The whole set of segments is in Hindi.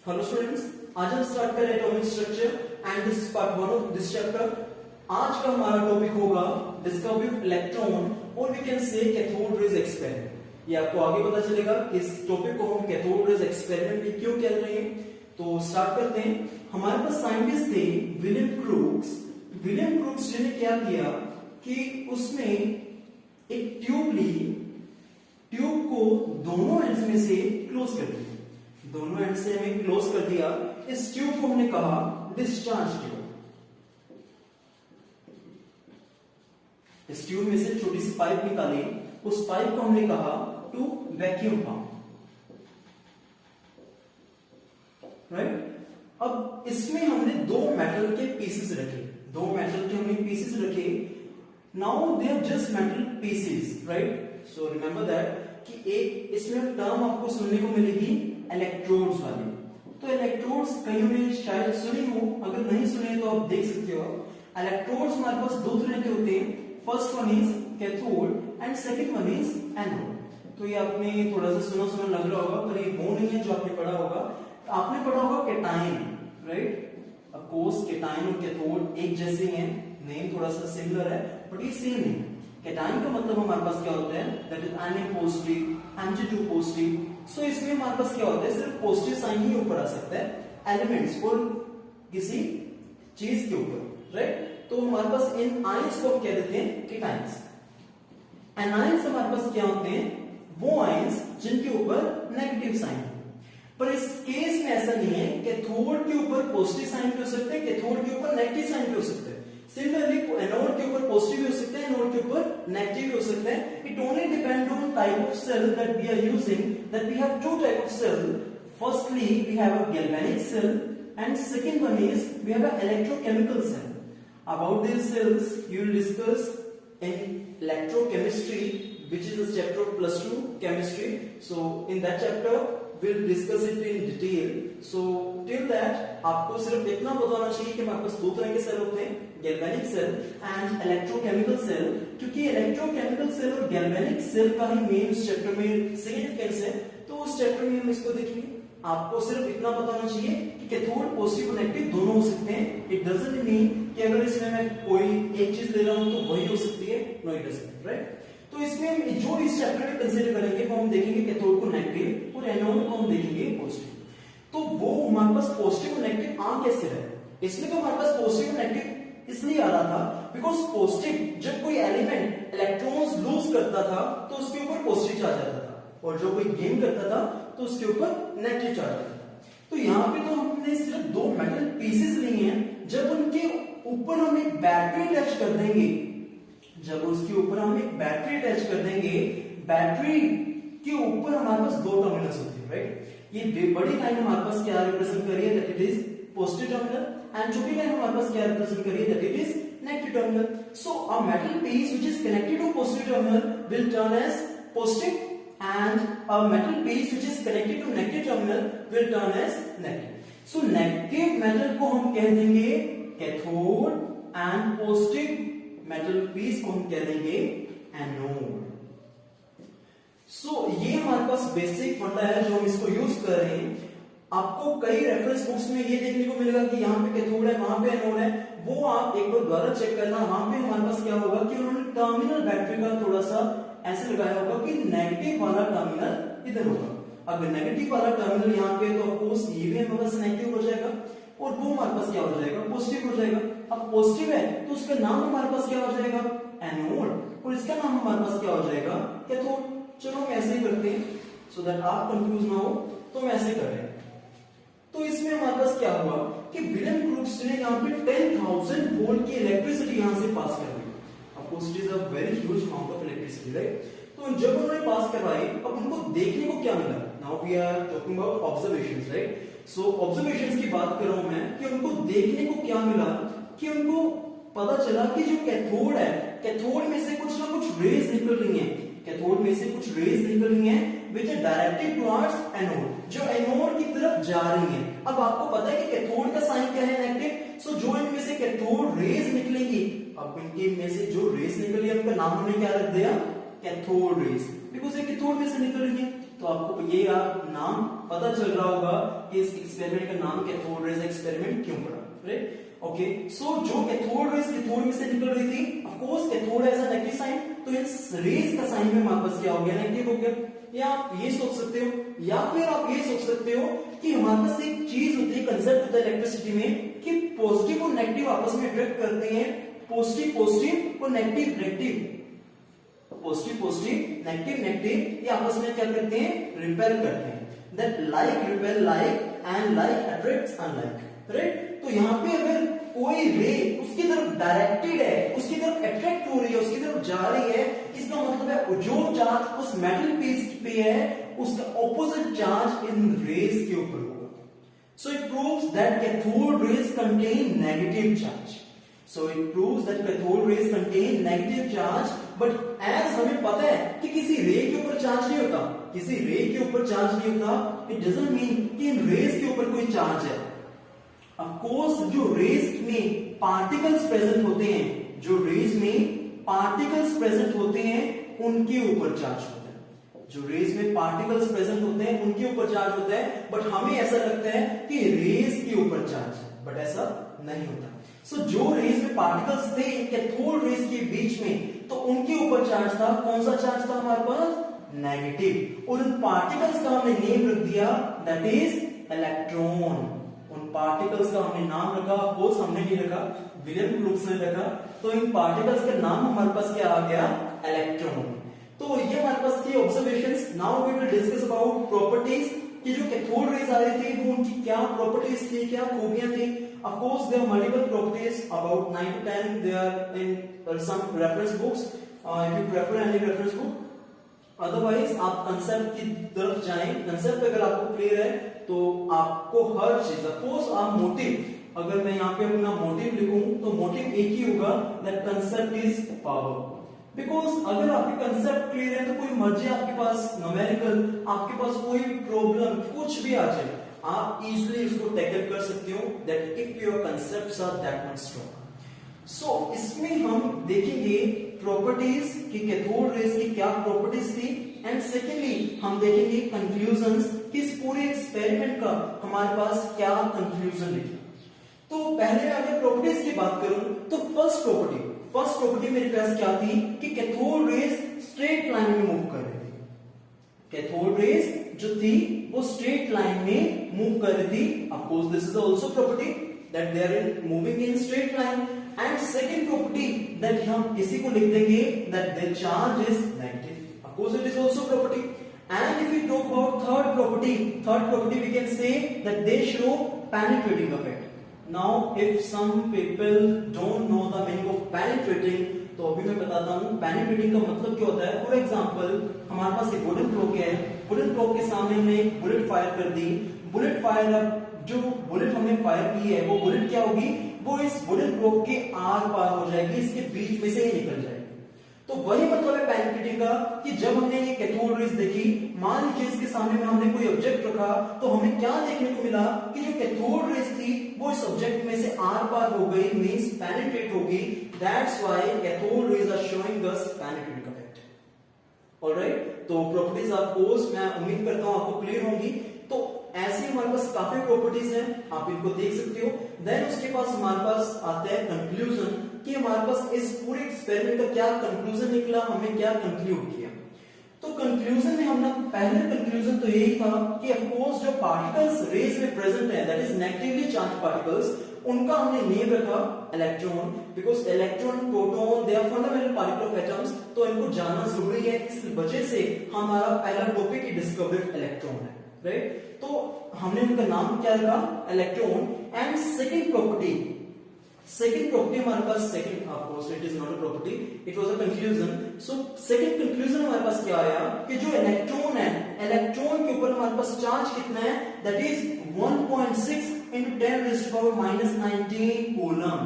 हेलो स्टूडेंट्स, आज हम स्टार्ट कर रहे हैं atomic structure and this is part 1 of this chapter. आज का हमारा टॉपिक होगा डिस्कवरी ऑफ इलेक्ट्रॉन और we can say cathode rays experiment. ये आपको आगे पता चलेगा कि इस टॉपिक को हम कैथोड रेज एक्सपेरिमेंट भी क्यों कह रहे हैं। तो स्टार्ट करते हैं। हमारे पास साइंटिस्ट थे विलियम क्रूक्स। विलियम क्रूक्स ने क्या किया कि उसने एक ट्यूब ली, ट्यूब को दोनों एंड्स में से क्लोज कर दिया, दोनों एंड से हमें क्लोज कर दिया। इस ट्यूब को हमने कहा डिस्चार्ज ट्यूब। इस ट्यूब में से छोटी सी पाइप निकाली, उस पाइप को हमने कहा टू वैक्यूम पंप, राइट। अब इसमें हमने दो मेटल के पीसेस रखे, दो मेटल के हमने पीसेस रखे। Now they are just metal pieces, right. So remember that कि एक इसमें टर्म आपको सुनने को मिलेगी इलेक्ट्रोड्स वाली। तो इलेक्ट्रोड्स कहीं ने शायद सुनी हो, अगर नहीं सुने तो आप देख सकते हो। इलेक्ट्रोड्स हमारे पास दो तरह के होते हैं, first one is cathode and second one is anode. तो ये आपने थोड़ा सा सुना सुना लग रहा होगा, पर ये वो नहीं है जो आपने पढ़ा होगा। आपने पढ़ा होगा cation, right. Of course cation और कैथोड एक जैसे हैं, नेम थोड़ा सा सिमिलर है बट ये सेम नहीं है। कैटायन का मतलब हमारे पास क्या होता है, that is Na positive, Mg2 positive. So इसमें हमारे पास क्या होता है, सिर्फ पॉजिटिव साइन ही ऊपर आ सकता है एलिमेंट्स और किसी चीज के ऊपर, राइट। तो हमारे पास इन आयंस को कह देते हैं कैटायंस। एनायंस हमारे पास क्या होते हैं, वो आयंस जिनके ऊपर नेगेटिव साइन है। पर इस केस में ऐसा नहीं है, कैथोड के ऊपर पॉजिटिव साइन भी हो सकते हैं, कैथोड के ऊपर नेगेटिव साइन भी हो सकते हैं। सिमिलरली एनोड के ऊपर पॉजिटिव भी हो सकते हैं, एनोड के ऊपर नेगेटिव भी हो सकते हैं। It only depend on type of cell that we are using, that we have two type of cell. Firstly we have a galvanic cell and second one is we have a electrochemical cell. About these cells you will discuss in electrochemistry, which is a chapter of +2 chemistry. So in that chapter we'll discuss it in detail. So till that आपको सिर्फ इतना पता होना चाहिए कि हमारे पास दो तरह के सेल होते हैं, galvanic cell and electrochemical cell. क्योंकि इलेक्ट्रोकेमिकल सेल और गैल्वेनिक सेल का ही मेन इस चैप्टर में सिग्निफिकेंस है, तो उस चैप्टर में हम इसको देखेंगे। आपको सिर्फ इतना पता होना चाहिए कि कैथोड पॉजिटिव और नेगेटिव दोनों हो सकते हैं। इट डजंट मीन कि अगर इसमें मैं कोई एक चीज ले रहा हूं तो वही हो सकती है, नो इट डजंट, राइट। तो इसमें जो इस चैप्टर में कंसीडर करेंगे वो हम देखेंगे कैथोड को नेगेटिव और एनोड को हम देखेंगे पॉजिटिव। तो वो हमारे पास पॉजिटिव और नेगेटिव आ कैसे रहे, इसलिए तो हमारे पास पॉजिटिव और नेगेटिव इसलिए आ रहा था बिकॉज पॉजिटिव जब कोई एलिमेंट इलेक्ट्रॉन्स लूज करता था तो उसके ऊपर पॉजिटिव चार्ज आता था, और जो कोई गेन करता था तो उसके ऊपर नेगेटिव चार्ज आता था। तो यहाँ पे तो हमने सिर्फ दो मेटल पीसेस लिए हैं। जब उनके ऊपर हम एक बैटरी अटैच कर देंगे, जब उसके ऊपर हम एक बैटरी अटैच कर देंगे, बैटरी के ऊपर हमारे पास दो टर्मिनल्स होते हैं, राइट। ये बड़ी लाइन हमारे पास क्या रिप्रेजेंट कर रही है, that it is positive terminal, and छोटी लाइन हमारे पास क्या रिप्रेजेंट कर रही है, that it is negative terminal. So a metal piece which is connected to positive terminal will turn as positive, and a metal piece which is connected to negative terminal will turn as negative. So negative metal को हम कह देंगे cathode and positive metal piece को हम कह देंगे एनोड। So ये हमारे पास बेसिक फंडा है जो हम इसको यूज कर रहे हैं। आपको कई रेफरेंस बुक्स में ये देखने को मिलेगा कि यहाँ पे कैथोड है, वहां पे एनोड है, वो आप एक बार दोबारा चेक करना। वहां पे हमारे पास क्या होगा कि उन्होंने टर्मिनल बैटरी का थोड़ा सा ऐसे लगाया होगा कि नेगेटिव वाला टर्मिनल इधर होगा। अगर नेगेटिव वाला टर्मिनल यहाँ पे तो ऑफ कोर्स ये भी हमारे पास नेगेटिव हो जाएगा और वो हमारे पास क्या हो जाएगा, पॉजिटिव हो जाएगा। अब पॉजिटिव है तो उसका नाम हमारे पास क्या हो जाएगा, एनोड, और इसका नाम हमारे पास क्या हो जाएगा, कैथोड। चलो हम ऐसे ही करते हैं सो दैट आप कंफ्यूज ना हो, तो हम ऐसे कर रहे हैं। तो इसमें हमारे पास क्या हुआ कि विलियम क्रूक्स ने यहाँ पे 10,000 वोल्ट की इलेक्ट्रिसिटी यहाँ से पास कर दी। Of course, it is a very huge amount of electricity, right? तो जब उन्होंने पास करवाई, अब उनको देखने को क्या मिला? Now we are talking about observations, right? So observations की बात कर रहा हूं मैं कि उनको देखने को क्या मिला कि उनको पता चला कि जो कैथोड है, कैथोड में से कुछ ना कुछ रेज निकल रही हैं, कैथोड में से कुछ रेज निकल रही हैं which are directed towards anode, जो एनोड की तरफ जा रही हैं। अब आपको पता है कि कैथोड का साइन क्या है, नेगेटिव। सो जो इनमें से कैथोड रेज निकलेगी, अब इनके में से जो रेज निकली है उनका नाम हमने क्या रख दिया, कैथोड रेज, बिकॉज ये कैथोड में से निकल रही है। तो आपको ये नाम पता चल रहा होगा कि इस एक्सपेरिमेंट का नाम कैथोड रेज एक्सपेरिमेंट क्यों पड़ा, राइट? ओके, सो जो कैथोड रेज कैथोड में से निकल रही थी, of course cathode as a negative sign, तो इस रेज का साइन में हमारे पास क्या हो गया, नेगेटिव हो गया। या आप ये सोच सकते हो, या फिर आप ये सोच सकते हो कि हमारे पास एक चीज होती है, कंसेप्ट होता है इलेक्ट्रिसिटी में कि पॉजिटिव और नेगेटिव आपस में अट्रैक्ट करते हैं, पॉजिटिव पॉजिटिव और negative negative, positive positive negative negative, ये आपस में क्या करते हैं, रिपेल करते हैं। That like repel like and like attracts unlike, right? तो यहाँ पे अगर कोई रे उसकी तरफ डायरेक्टेड है, उसकी तरफ अट्रैक्ट हो रही है, उसकी तरफ जा रही है, इसका मतलब है जो चार्ज उस मेटल पीस पे है उसका ऑपोजिट चार्ज इन रेज के ऊपर होगा। So it proves that cathode rays contain negative charge. So it proves that cathode rays contain negative charge, but as हमें पता है कि किसी रे के ऊपर चार्ज नहीं होता, किसी रे के ऊपर चार्ज नहीं होता, it doesn't mean कि इन रेज के ऊपर कोई चार्ज है। Of course जो रेज में पार्टिकल्स प्रेजेंट होते हैं, जो रेज में पार्टिकल्स प्रेजेंट होते हैं उनके ऊपर चार्ज होता है, जो रेज में पार्टिकल्स प्रेजेंट होते हैं उनके ऊपर चार्ज होता है, बट हमें ऐसा लगता है कि रेज के ऊपर चार्ज है, बट ऐसा नहीं होता। सो जो रेज में पार्टिकल्स थे कैथोड रेज के बीच में, तो उनके ऊपर चार्ज था, कौन सा चार्ज था हमारे पास, नेगेटिव, और उन पार्टिकल्स का हमने नेम रख दिया, दैट इज इलेक्ट्रॉन। उन पार्टिकल्स का हमने नाम रखा, ऑफकोर्स हमने नहीं रखा, विलियम क्रूक्स ने रखा, तो इन पार्टिकल्स का नाम हमारे पास क्या आ गया, इलेक्ट्रॉन। तो ये हमारे पास थी observations. Now we will discuss about properties कि जो कैथोड रेज आ रही थी वो उनकी क्या प्रॉपर्टीज थी, क्या खूबियां थी। Of course, there are multiple properties, about 9 to 10. They are in some reference books. If you prefer any reference book, otherwise आप कंसेप्ट की तरफ जाएं। कंसेप्ट अगर आपको क्लियर है तो आपको हर चीज, of course, आप मोटिव, अगर मैं यहाँ पे अपना मोटिव लिखूं तो मोटिव एक ही होगा, that concept is power. Because अगर आपके कंसेप्ट क्लियर है तो कोई मर्जी आपके पास न्यूमेरिकल, आपके पास कोई प्रॉब्लम कुछ भी आ जाए, आप इजीली उसको टैकल कर सकते हो, that if your concepts are that much strong. So इसमें हम देखेंगे प्रॉपर्टीज कि कैथोड रेज की क्या प्रॉपर्टीज थी, एंड सेकेंडली हम देखेंगे कंक्लूजन्स कि इस पूरे एक्सपेरिमेंट का हमारे पास क्या कंक्लूजन निकला। तो पहले अगर प्रॉपर्टीज की बात करूं तो फर्स्ट प्रॉपर्टी मेरे पास क्या थी कि कैथोड रेज स्ट्रेट लाइन में मूव कर रही थी। कैथोड रेज जो थी वो स्ट्रेट लाइन में मूव कर रही थी। Of course this is also property that they are moving in straight line, and second property that हम इसी को लिख देंगे that the charge is negative. Of course it is also property. And if we talk about third property we can say that they show penetrating effect. Now, if some people don't know the meaning of penetrating, तो अभी मैं बताता हूँ penetrating का मतलब क्या होता है। फॉर एग्जाम्पल हमारे पास एक वुडन क्लॉक है, वुडन क्लॉक के सामने हमने एक बुलेट फायर कर दी, बुलेट फायर, अब जो बुलेट हमने फायर की है वो बुलेट क्या होगी, वो इस वुडन क्लॉक के आर पार हो जाएगी, इसके बीच में से ही निकल जाएगी। तो वही मतलब है पेनिट्रेटिंग का कि जब हमने ये कैथोड रेज देखी, मान लीजिए इसके सामने में हमने कोई ऑब्जेक्ट रखा, तो हमें क्या देखने को मिला कि जो कैथोड रेज थी वो इस ऑब्जेक्ट में से आर पार हो गई, मींस पेनिट्रेट होगी। That's why cathode rays are showing us penetrating effect. Alright, तो प्रॉपर्टीज ऑफ कोर्स मैं उम्मीद करता हूं आपको क्लियर होंगी। तो ऐसी हमारे पास काफी प्रॉपर्टीज हैं, आप इनको देख सकते हो। देन उसके पास हमारे पास आता है कंक्लूजन कि हमारे पास इस पूरे एक्सपेरिमेंट का क्या कंक्लूजन निकला, हमें क्या कंक्लूड किया। तो कंक्लूजन में हमने पहले कंक्लूजन तो यही था कि ऑफ कोर्स जो पार्टिकल्स रेज में प्रेजेंट है, that is negatively charge particles, उनका हमने नेम रखा electron, because electron, proton, they are fundamental particle of atoms, तो इनको जानना जरूरी है। इस वजह से हमारा पहला topic he discovery of electron है, राइट? तो हमने उनका नाम क्या रखा, इलेक्ट्रॉन। एंड सेकंड प्रॉपर्टी हमारे पास, second of course it is not a property, it was a conclusion. So second conclusion हमारे पास क्या आया कि जो इलेक्ट्रॉन है, इलेक्ट्रॉन के ऊपर हमारे पास चार्ज कितना है, that is 1.6 into 10 raised to power minus 19 coulomb.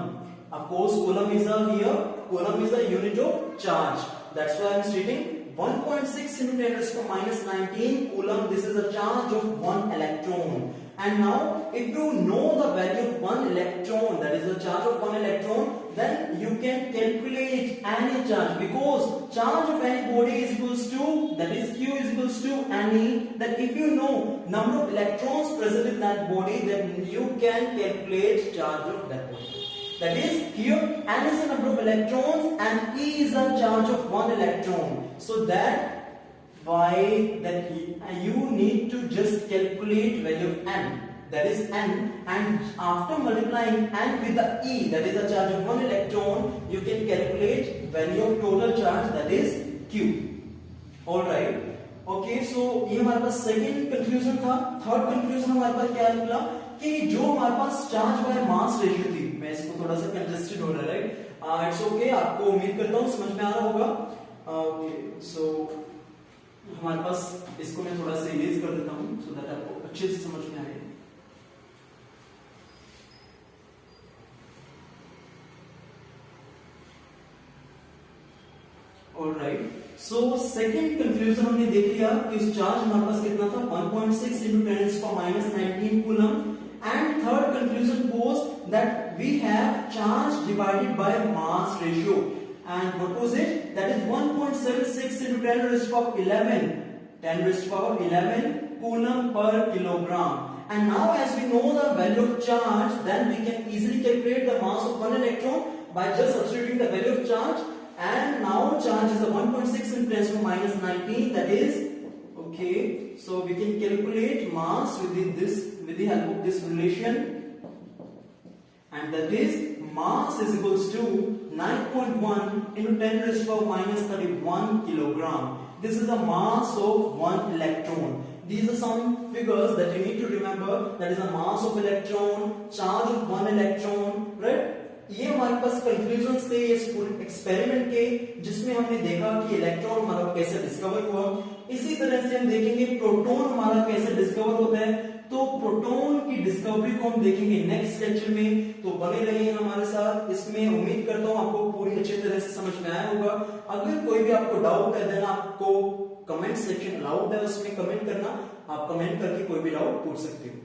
Of course, coulomb is a unit of charge. That's why I am stating 1.6 into 10 raised to power minus 19 coulomb. This is a charge of one electron. And now, if you know the value of one electron, that is the charge of one electron, then you can calculate any charge, because charge of any body is equals to, that is Q is equals to Ne, that if you know number of electrons present in that body, then you can calculate charge of that body. That is, here N is the number of electrons and E is the charge of one electron. So that why that you need to just calculate value of N, that is N, and after multiplying N with the E, that is the charge of one electron, you can calculate value of total charge, that is Q. All right. Okay, so ये हमारे पास सेकंड कंक्लूजन था. थर्ड कंक्लूजन हमारे पास क्या निकला कि जो हमारे पास चार्ज बाय मास रेशियो थी, मैं इसको थोड़ा सा कंजेस्टेड हो रहा है, राइट? इट्स ओके, आपको उम्मीद करता हूँ समझ में आ रहा होगा. ओके, सो हमारे पास इसको मैं थोड़ा सा इरेज कर देता हूँ सो दैट आपको अच्छे से समझ में आए. ऑलराइट, सो सेकंड कंक्लूजन हमने देख लिया कि उस चार्ज हमारे पास कितना था 1.6 into 10⁻⁻19 coulomb. And third conclusion was that we have charge divided by mass ratio, and what was it? That is 1.76 into 10⁻11 coulomb per kilogram. And now as we know the value of charge, then we can easily calculate the mass of one electron by just substituting the value of charge. And now charge is a 1.6 into 10⁻⁻19, that is okay, so we can calculate mass with the help of this relation, and that is mass is equals to 9.1 into 10⁻31 kilogram. This is the mass of one electron. These are some figures that you need to remember, that is the mass of electron, charge of one electron, right? ये हमारे पास कंक्लूजन्स थे इस पूरे एक्सपेरिमेंट के, जिसमें हमने देखा कि इलेक्ट्रॉन हमारा कैसे डिस्कवर हुआ. इसी तरह से हम देखेंगे प्रोटॉन हमारा कैसे डिस्कवर होता है. तो प्रोटॉन की डिस्कवरी को हम देखेंगे नेक्स्ट लेक्चर में, तो बने रहिए हमारे साथ. इसमें उम्मीद करता हूं आपको पूरी अच्छी तरह से समझ में आया होगा. अगर कोई भी आपको डाउट है देन आपको कमेंट सेक्शन अलाउड है, उसमें कमेंट करना, आप कमेंट करके कोई भी डाउट पूछ सकते हो.